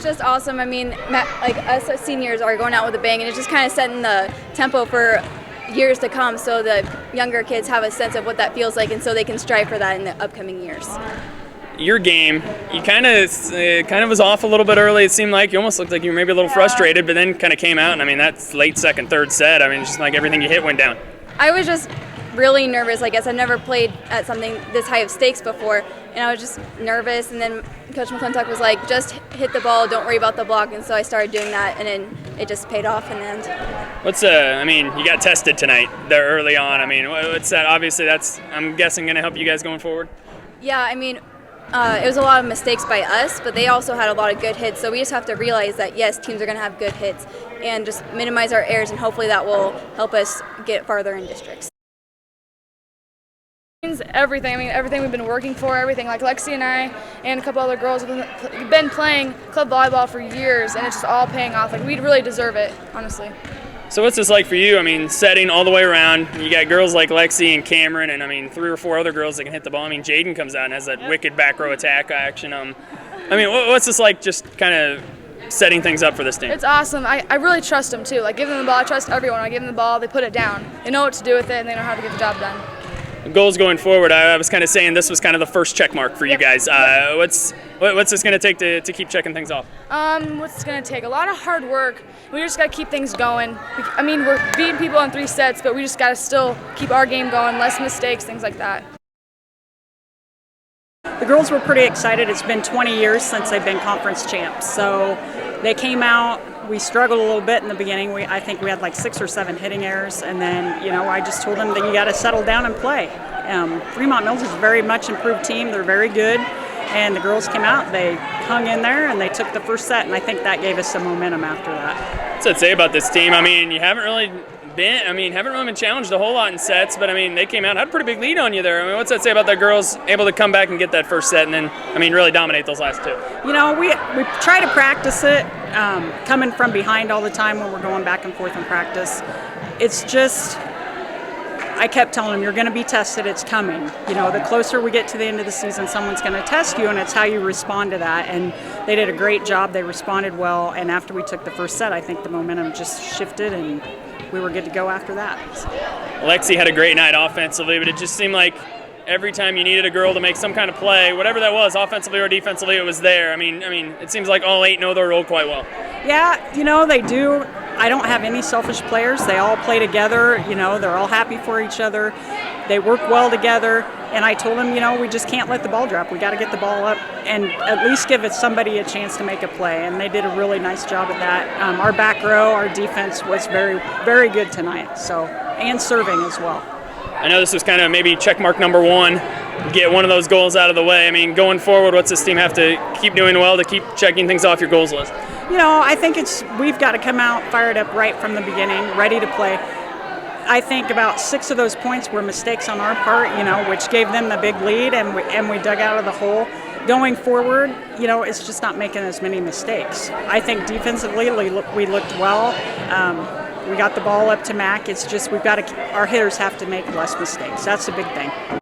just awesome. I mean, like us as seniors are going out with a bang, and it's just kind of setting the tempo for years to come, so the younger kids have a sense of what that feels like, and so they can strive for that in the upcoming years. Your game, you kind of was off a little bit early. It seemed like you almost looked like you were maybe a little frustrated, but then kind of came out. And I mean, that's late second, third set. I mean, just like everything you hit went down. I was just really nervous. I guess I've never played at something this high of stakes before, and I was just nervous. And then Coach McClintock was like, "Just hit the ball, don't worry about the block." And so I started doing that, and then it just paid off in the end. I mean, you got tested tonight there early on. I mean, what's that? Obviously, that's, I'm guessing, going to help you guys going forward. Yeah, I mean, it was a lot of mistakes by us, but they also had a lot of good hits. So we just have to realize that, yes, teams are going to have good hits, and just minimize our errors, and hopefully that will help us get farther in districts. Everything. I mean, everything we've been working for, everything. Like Lexy and I and a couple other girls have been playing club volleyball for years, and it's just all paying off. Like, we really deserve it, honestly. So what's this like for you? I mean, setting all the way around. You got girls like Lexy and Cameron, and I mean, 3 or 4 other girls that can hit the ball. I mean, Jaden comes out and has that wicked back row attack action. I mean, what's this like? Just kind of setting things up for this team. It's awesome. I really trust them too. Like, give them the ball. I trust everyone. I give them the ball. They put it down. They know what to do with it, and they know how to get the job done. Goals going forward, I was kind of saying this was kind of the first check mark for you guys. What's this going to take to keep checking things off? What's it going to take? A lot of hard work. We just got to keep things going. I mean, we're beating people in 3 sets, but we just got to still keep our game going, less mistakes, things like that. The girls were pretty excited. It's been 20 years since they've been conference champs. So they came out. We struggled a little bit in the beginning. I think we had like 6 or 7 hitting errors, and then I just told them that you got to settle down and play. Fremont-Mills is a very much improved team. They're very good, and the girls came out. They hung in there, and they took the first set, and I think that gave us some momentum after that. What's that say about this team? I mean, you haven't really been challenged a whole lot in sets, but I mean, they came out, had a pretty big lead on you there. I mean, what's that say about the girls able to come back and get that first set and then, I mean, really dominate those last 2? We try to practice it, coming from behind all the time when we're going back and forth in practice. It's just, I kept telling them, you're going to be tested, it's coming. The closer we get to the end of the season, someone's going to test you, and it's how you respond to that. And they did a great job. They responded well, and after we took the first set, I think the momentum just shifted, and we were good to go after that. Lexy had a great night offensively, but it just seemed like every time you needed a girl to make some kind of play, whatever that was, offensively or defensively, it was there. I mean, it seems like all 8 know their role quite well. Yeah, they do. I don't have any selfish players. They all play together. They're all happy for each other. They work well together. And I told them, we just can't let the ball drop. We got to get the ball up and at least give somebody a chance to make a play. And they did a really nice job at that. Our back row, our defense was very, very good tonight. And serving as well. I know this was kind of maybe check mark number 1, get one of those goals out of the way. I mean, going forward, what's this team have to keep doing well to keep checking things off your goals list? I think we've got to come out fired up right from the beginning, ready to play. I think about 6 of those points were mistakes on our part, which gave them the big lead, and we dug out of the hole. Going forward, it's just not making as many mistakes. I think defensively we looked well. We got the ball up to Mac. It's just our hitters have to make less mistakes. That's the big thing.